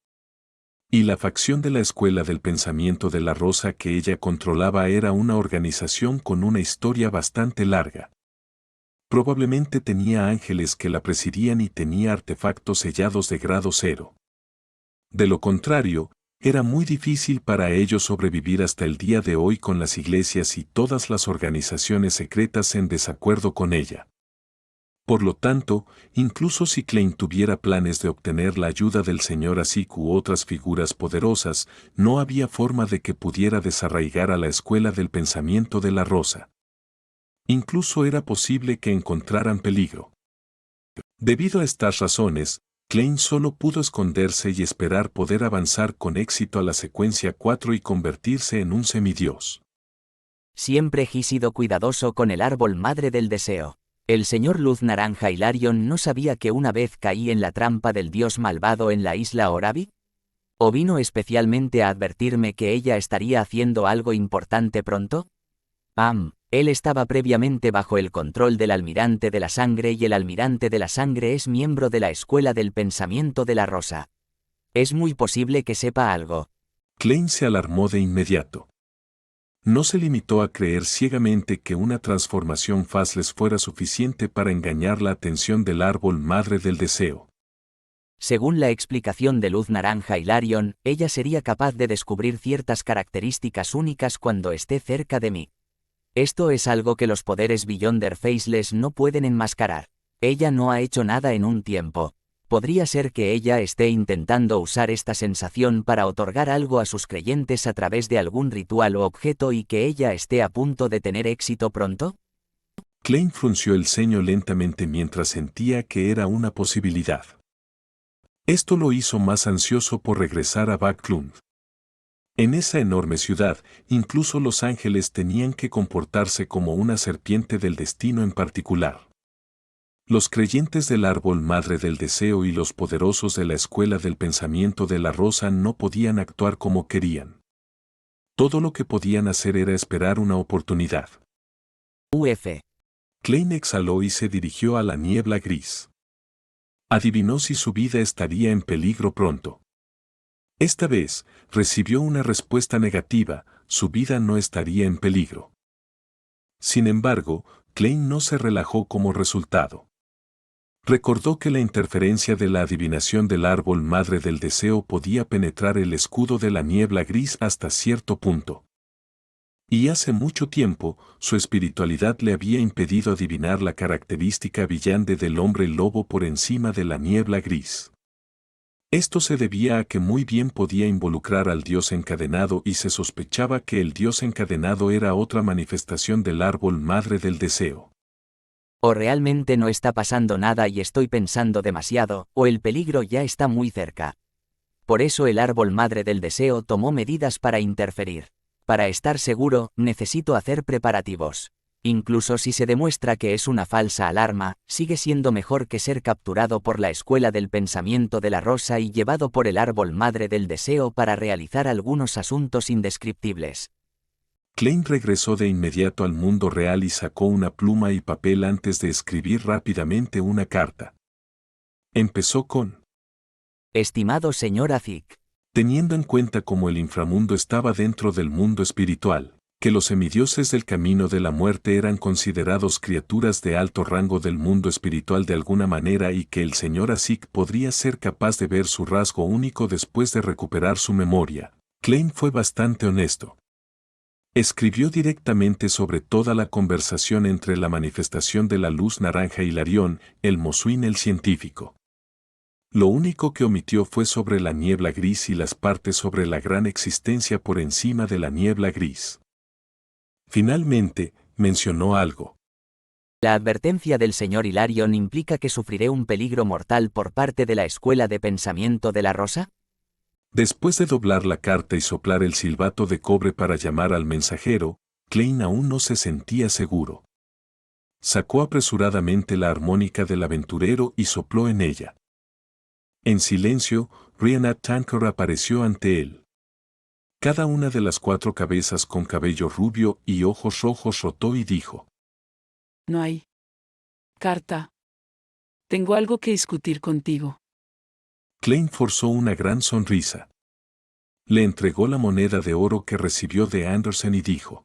Y la facción de la Escuela del Pensamiento de la Rosa que ella controlaba era una organización con una historia bastante larga. Probablemente tenía ángeles que la presidían y tenía artefactos sellados de grado 0. De lo contrario, era muy difícil para ellos sobrevivir hasta el día de hoy con las iglesias y todas las organizaciones secretas en desacuerdo con ella. Por lo tanto, incluso si Klein tuviera planes de obtener la ayuda del señor Asik u otras figuras poderosas, no había forma de que pudiera desarraigar a la Escuela del Pensamiento de la Rosa. Incluso era posible que encontraran peligro. Debido a estas razones, Klein solo pudo esconderse y esperar poder avanzar con éxito a la secuencia 4 y convertirse en un semidios. Siempre he sido cuidadoso con el árbol madre del deseo. El señor Luz Naranja Hilarion no sabía que una vez caí en la trampa del dios malvado en la isla Orabi. ¿O vino especialmente a advertirme que ella estaría haciendo algo importante pronto? Él estaba previamente bajo el control del Almirante de la Sangre y el Almirante de la Sangre es miembro de la Escuela del Pensamiento de la Rosa. Es muy posible que sepa algo. Klein se alarmó de inmediato. No se limitó a creer ciegamente que una transformación faceless fuera suficiente para engañar la atención del árbol madre del deseo. Según la explicación de Luz Naranja Hilarion, ella sería capaz de descubrir ciertas características únicas cuando esté cerca de mí. Esto es algo que los poderes Beyonder Faceless no pueden enmascarar. Ella no ha hecho nada en un tiempo. Podría ser que ella esté intentando usar esta sensación para otorgar algo a sus creyentes a través de algún ritual o objeto y que ella esté a punto de tener éxito pronto. Klein frunció el ceño lentamente mientras sentía que era una posibilidad. Esto lo hizo más ansioso por regresar a Backlund. En esa enorme ciudad, incluso los ángeles tenían que comportarse como una serpiente del destino en particular. Los creyentes del árbol madre del deseo y los poderosos de la Escuela del Pensamiento de la Rosa no podían actuar como querían. Todo lo que podían hacer era esperar una oportunidad. Klein exhaló y se dirigió a la niebla gris. Adivinó si su vida estaría en peligro pronto. Esta vez, recibió una respuesta negativa, su vida no estaría en peligro. Sin embargo, Klein no se relajó como resultado. Recordó que la interferencia de la adivinación del árbol madre del deseo podía penetrar el escudo de la niebla gris hasta cierto punto. Y hace mucho tiempo, su espiritualidad le había impedido adivinar la característica brillante del hombre lobo por encima de la niebla gris. Esto se debía a que muy bien podía involucrar al dios encadenado y se sospechaba que el dios encadenado era otra manifestación del árbol madre del deseo. O realmente no está pasando nada y estoy pensando demasiado, o el peligro ya está muy cerca. Por eso el árbol madre del deseo tomó medidas para interferir. Para estar seguro, necesito hacer preparativos. Incluso si se demuestra que es una falsa alarma, sigue siendo mejor que ser capturado por la Escuela del Pensamiento de la Rosa y llevado por el árbol madre del deseo para realizar algunos asuntos indescriptibles. Klein regresó de inmediato al mundo real y sacó una pluma y papel antes de escribir rápidamente una carta. Empezó con: Estimado señor Azik, Teniendo en cuenta cómo el inframundo estaba dentro del mundo espiritual, que los semidioses del camino de la muerte eran considerados criaturas de alto rango del mundo espiritual de alguna manera y que el señor Asik podría ser capaz de ver su rasgo único después de recuperar su memoria, Klein fue bastante honesto. Escribió directamente sobre toda la conversación entre la manifestación de la luz naranja y Hilarión, el Mosuin el científico. Lo único que omitió fue sobre la niebla gris y las partes sobre la gran existencia por encima de la niebla gris. Finalmente, mencionó algo. La advertencia del señor Hilarion implica que sufriré un peligro mortal por parte de la escuela de pensamiento de la Rosa. Después de doblar la carta y soplar el silbato de cobre para llamar al mensajero, Klein aún no se sentía seguro. Sacó apresuradamente la armónica del aventurero y sopló en ella. En silencio, Rhiannon Tankor apareció ante él. Cada una de las 4 cabezas con cabello rubio y ojos rojos rotó y dijo: No hay carta. Tengo algo que discutir contigo. Klein forzó una gran sonrisa. Le entregó la moneda de oro que recibió de Andersen y dijo: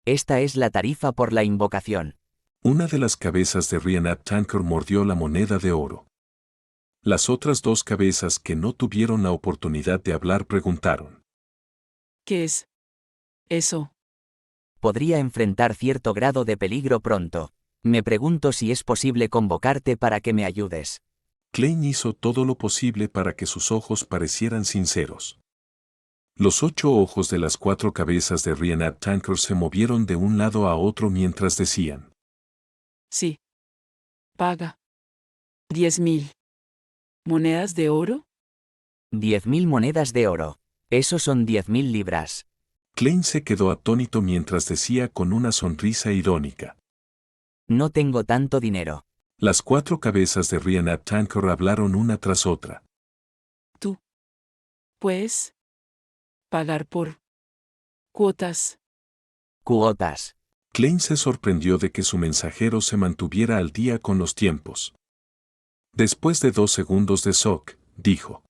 Esta es la tarifa por la invocación. Una de las cabezas de Rhiannon Tankor mordió la moneda de oro. Las otras 2 cabezas que no tuvieron la oportunidad de hablar preguntaron: ¿Qué es eso? Podría enfrentar cierto grado de peligro pronto. Me pregunto si es posible convocarte para que me ayudes. Klein hizo todo lo posible para que sus ojos parecieran sinceros. Los 8 ojos de las 4 cabezas de Rhiannon Tankor se movieron de un lado a otro mientras decían: Sí. Paga. 10.000. ¿Monedas de oro? 10.000 monedas de oro. Eso son 10.000 libras. Klein se quedó atónito mientras decía con una sonrisa irónica: No tengo tanto dinero. Las 4 cabezas de Rhiannon Tankor hablaron una tras otra. ¿Tú puedes pagar por cuotas? Cuotas. Klein se sorprendió de que su mensajero se mantuviera al día con los tiempos. Después de 2 segundos de shock, dijo: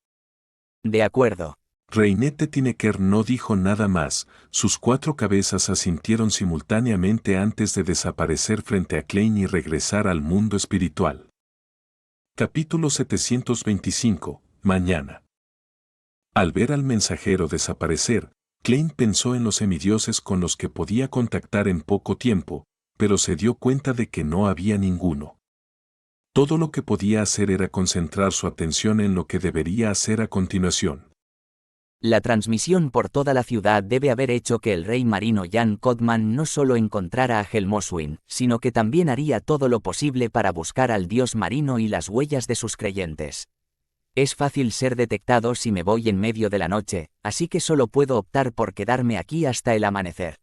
De acuerdo. Reinette Tineker no dijo nada más, sus 4 cabezas asintieron simultáneamente antes de desaparecer frente a Klein y regresar al mundo espiritual. Capítulo 725, mañana. Al ver al mensajero desaparecer, Klein pensó en los semidioses con los que podía contactar en poco tiempo, pero se dio cuenta de que no había ninguno. Todo lo que podía hacer era concentrar su atención en lo que debería hacer a continuación. La transmisión por toda la ciudad debe haber hecho que el rey marino Jan Codman no solo encontrara a Helmoswin, sino que también haría todo lo posible para buscar al dios marino y las huellas de sus creyentes. Es fácil ser detectado si me voy en medio de la noche, así que solo puedo optar por quedarme aquí hasta el amanecer.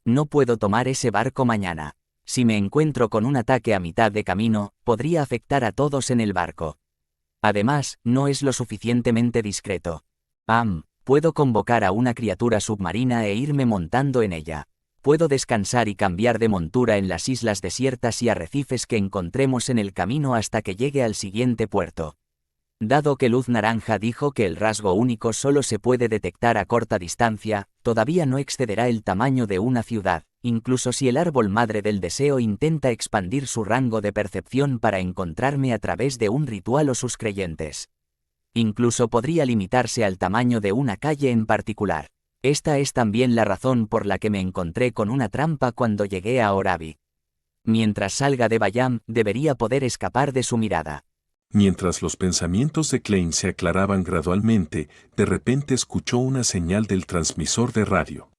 No puedo tomar ese barco mañana. Si me encuentro con un ataque a mitad de camino, podría afectar a todos en el barco. Además, no es lo suficientemente discreto. Puedo convocar a una criatura submarina e irme montando en ella. Puedo descansar y cambiar de montura en las islas desiertas y arrecifes que encontremos en el camino hasta que llegue al siguiente puerto. Dado que Luz Naranja dijo que el rasgo único solo se puede detectar a corta distancia, todavía no excederá el tamaño de una ciudad, incluso si el árbol madre del deseo intenta expandir su rango de percepción para encontrarme a través de un ritual o sus creyentes. Incluso podría limitarse al tamaño de una calle en particular. Esta es también la razón por la que me encontré con una trampa cuando llegué a Orabi. Mientras salga de Bayam, debería poder escapar de su mirada. Mientras los pensamientos de Klein se aclaraban gradualmente, de repente escuchó una señal del transmisor de radio.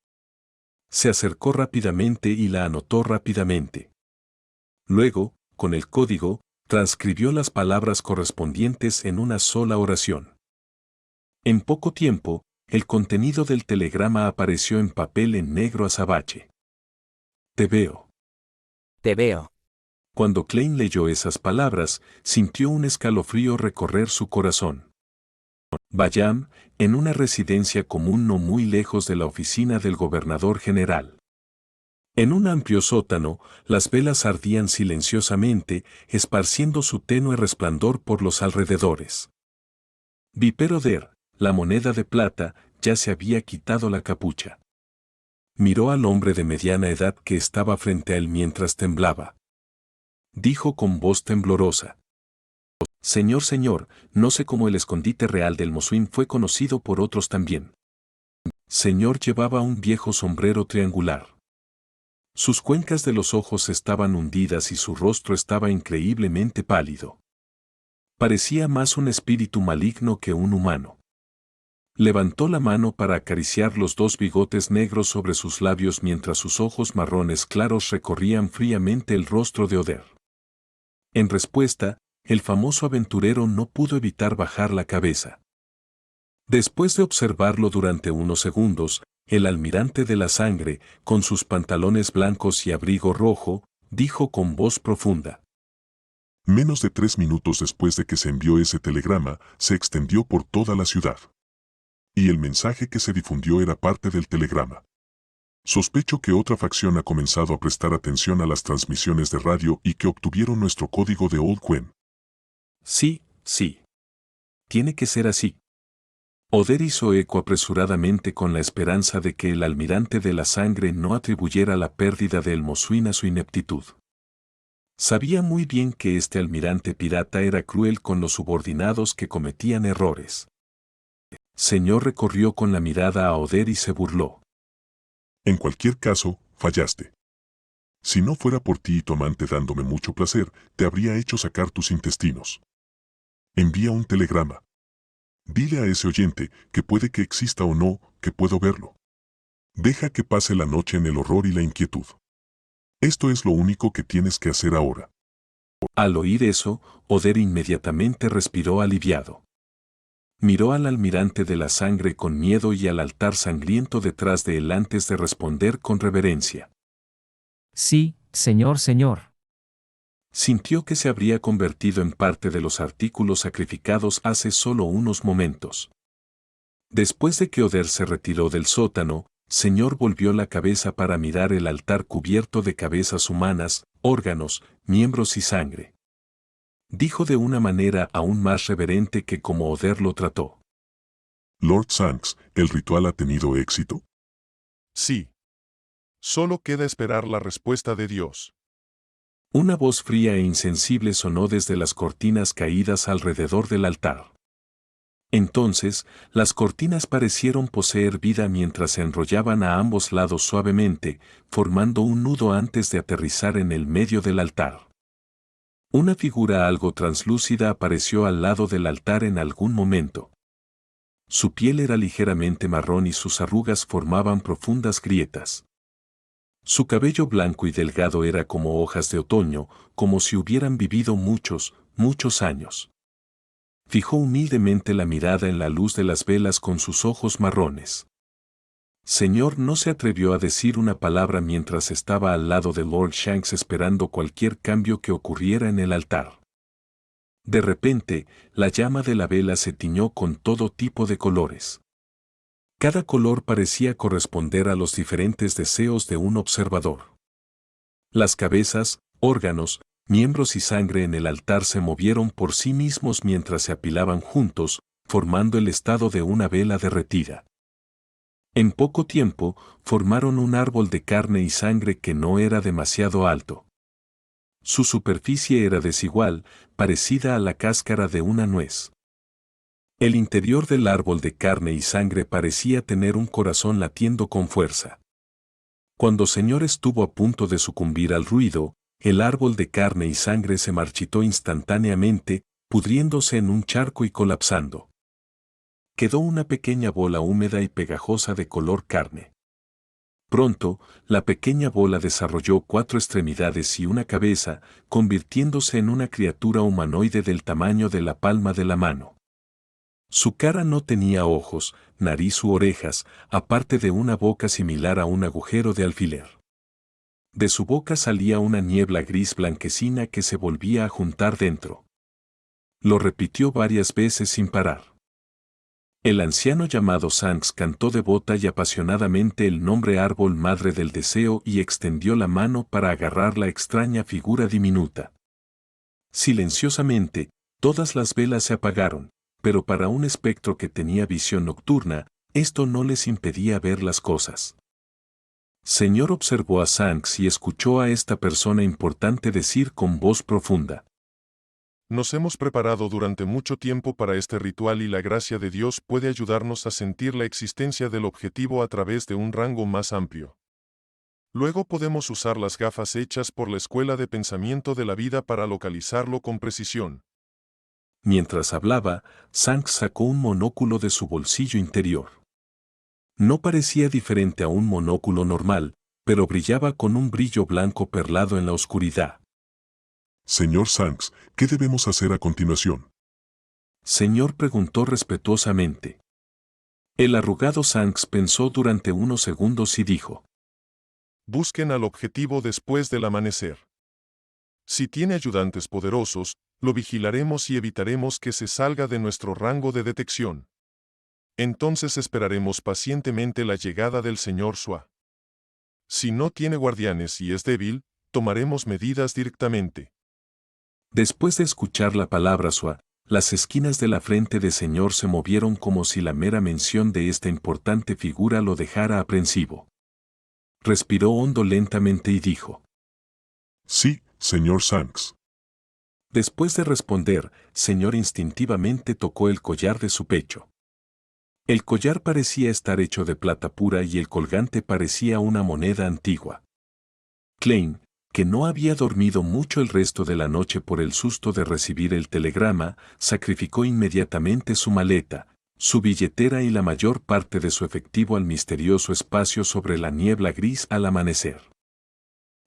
Se acercó rápidamente y la anotó rápidamente. Luego, con el código, transcribió las palabras correspondientes en una sola oración. En poco tiempo, el contenido del telegrama apareció en papel en negro azabache. Te veo. Te veo. Cuando Klein leyó esas palabras, sintió un escalofrío recorrer su corazón. Bayam, en una residencia común no muy lejos de la oficina del gobernador general. En un amplio sótano, las velas ardían silenciosamente, esparciendo su tenue resplandor por los alrededores. Viperoder, la moneda de plata, ya se había quitado la capucha. Miró al hombre de mediana edad que estaba frente a él mientras temblaba. Dijo con voz temblorosa: Señor, señor, no sé cómo el escondite real del Mosuín fue conocido por otros también. Señor llevaba un viejo sombrero triangular. Sus cuencas de los ojos estaban hundidas y su rostro estaba increíblemente pálido. Parecía más un espíritu maligno que un humano. Levantó la mano para acariciar los dos bigotes negros sobre sus labios mientras sus ojos marrones claros recorrían fríamente el rostro de Oder. En respuesta, el famoso aventurero no pudo evitar bajar la cabeza. Después de observarlo durante unos segundos, el almirante de la sangre, con sus pantalones blancos y abrigo rojo, dijo con voz profunda: Menos de 3 minutos después de que se envió ese telegrama, se extendió por toda la ciudad. Y el mensaje que se difundió era parte del telegrama. Sospecho que otra facción ha comenzado a prestar atención a las transmisiones de radio y que obtuvieron nuestro código de Old Quen. Sí, sí. Tiene que ser así. Oder hizo eco apresuradamente con la esperanza de que el almirante de la sangre no atribuyera la pérdida de El Mosuín a su ineptitud. Sabía muy bien que este almirante pirata era cruel con los subordinados que cometían errores. Señor recorrió con la mirada a Oder y se burló. En cualquier caso, fallaste. Si no fuera por ti y tu amante dándome mucho placer, te habría hecho sacar tus intestinos. Envía un telegrama. Dile a ese oyente que puede que exista o no, que puedo verlo. Deja que pase la noche en el horror y la inquietud. Esto es lo único que tienes que hacer ahora. Al oír eso, Oder inmediatamente respiró aliviado. Miró al almirante de la sangre con miedo y al altar sangriento detrás de él antes de responder con reverencia. Sí, señor, señor. Sintió que se habría convertido en parte de los artículos sacrificados hace solo unos momentos. Después de que Oder se retiró del sótano, Señor volvió la cabeza para mirar el altar cubierto de cabezas humanas, órganos, miembros y sangre. Dijo de una manera aún más reverente que como Oder lo trató: Lord Sanks, ¿el ritual ha tenido éxito? Sí. Solo queda esperar la respuesta de Dios. Una voz fría e insensible sonó desde las cortinas caídas alrededor del altar. Entonces, las cortinas parecieron poseer vida mientras se enrollaban a ambos lados suavemente, formando un nudo antes de aterrizar en el medio del altar. Una figura algo translúcida apareció al lado del altar en algún momento. Su piel era ligeramente marrón y sus arrugas formaban profundas grietas. Su cabello blanco y delgado era como hojas de otoño, como si hubieran vivido muchos, muchos años. Fijó humildemente la mirada en la luz de las velas con sus ojos marrones. Señor no se atrevió a decir una palabra mientras estaba al lado de Lord Shanks esperando cualquier cambio que ocurriera en el altar. De repente, la llama de la vela se tiñó con todo tipo de colores. Cada color parecía corresponder a los diferentes deseos de un observador. Las cabezas, órganos, miembros y sangre en el altar se movieron por sí mismos mientras se apilaban juntos, formando el estado de una vela derretida. En poco tiempo, formaron un árbol de carne y sangre que no era demasiado alto. Su superficie era desigual, parecida a la cáscara de una nuez. El interior del árbol de carne y sangre parecía tener un corazón latiendo con fuerza. Cuando Señor estuvo a punto de sucumbir al ruido, el árbol de carne y sangre se marchitó instantáneamente, pudriéndose en un charco y colapsando. Quedó una pequeña bola húmeda y pegajosa de color carne. Pronto, la pequeña bola desarrolló 4 extremidades y una cabeza, convirtiéndose en una criatura humanoide del tamaño de la palma de la mano. Su cara no tenía ojos, nariz u orejas, aparte de una boca similar a un agujero de alfiler. De su boca salía una niebla gris blanquecina que se volvía a juntar dentro. Lo repitió varias veces sin parar. El anciano llamado Sanks cantó devota y apasionadamente el nombre árbol madre del deseo y extendió la mano para agarrar la extraña figura diminuta. Silenciosamente, todas las velas se apagaron, pero para un espectro que tenía visión nocturna, esto no les impedía ver las cosas. Señor observó a Sanks y escuchó a esta persona importante decir con voz profunda: Nos hemos preparado durante mucho tiempo para este ritual y la gracia de Dios puede ayudarnos a sentir la existencia del objetivo a través de un rango más amplio. Luego podemos usar las gafas hechas por la escuela de pensamiento de la vida para localizarlo con precisión. Mientras hablaba, Sanks sacó un monóculo de su bolsillo interior. No parecía diferente a un monóculo normal, pero brillaba con un brillo blanco perlado en la oscuridad. Señor Sanks, ¿qué debemos hacer a continuación? Señor, preguntó respetuosamente. El arrugado Sanks pensó durante unos segundos y dijo: Busquen al objetivo después del amanecer. Si tiene ayudantes poderosos, lo vigilaremos y evitaremos que se salga de nuestro rango de detección. Entonces esperaremos pacientemente la llegada del señor Sua. Si no tiene guardianes y es débil, tomaremos medidas directamente. Después de escuchar la palabra Sua, las esquinas de la frente de señor se movieron como si la mera mención de esta importante figura lo dejara aprensivo. Respiró hondo lentamente y dijo: Sí, señor Sanks. Después de responder, señor instintivamente tocó el collar de su pecho. El collar parecía estar hecho de plata pura y el colgante parecía una moneda antigua. Klein, que no había dormido mucho el resto de la noche por el susto de recibir el telegrama, sacrificó inmediatamente su maleta, su billetera y la mayor parte de su efectivo al misterioso espacio sobre la niebla gris al amanecer.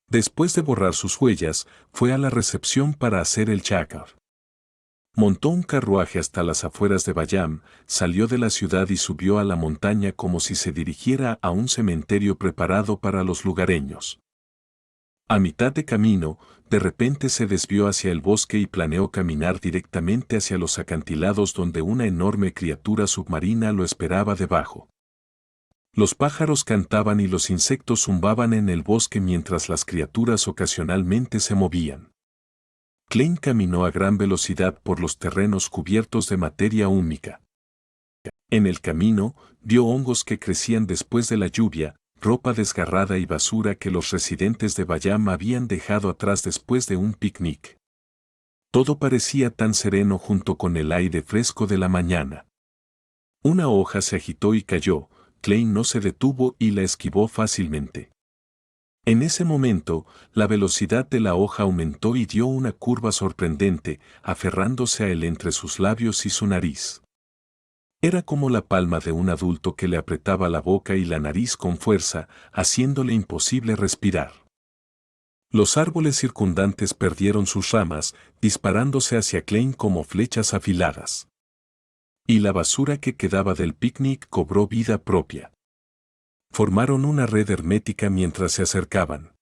Después de borrar sus huellas, fue a la recepción para hacer el check-out. Montó un carruaje hasta las afueras de Bayam, salió de la ciudad y subió a la montaña como si se dirigiera a un cementerio preparado para los lugareños. A mitad de camino, de repente se desvió hacia el bosque y planeó caminar directamente hacia los acantilados donde una enorme criatura submarina lo esperaba debajo. Los pájaros cantaban y los insectos zumbaban en el bosque mientras las criaturas ocasionalmente se movían. Klein caminó a gran velocidad por los terrenos cubiertos de materia húmida. En el camino, vio hongos que crecían después de la lluvia, ropa desgarrada y basura que los residentes de Bayam habían dejado atrás después de un picnic. Todo parecía tan sereno junto con el aire fresco de la mañana. Una hoja se agitó y cayó. Klein no se detuvo y la esquivó fácilmente. En ese momento, la velocidad de la hoja aumentó y dio una curva sorprendente, aferrándose a él entre sus labios y su nariz. Era como la palma de un adulto que le apretaba la boca y la nariz con fuerza, haciéndole imposible respirar. Los árboles circundantes perdieron sus ramas, disparándose hacia Klein como flechas afiladas. Y la basura que quedaba del picnic cobró vida propia. Formaron una red hermética mientras se acercaban.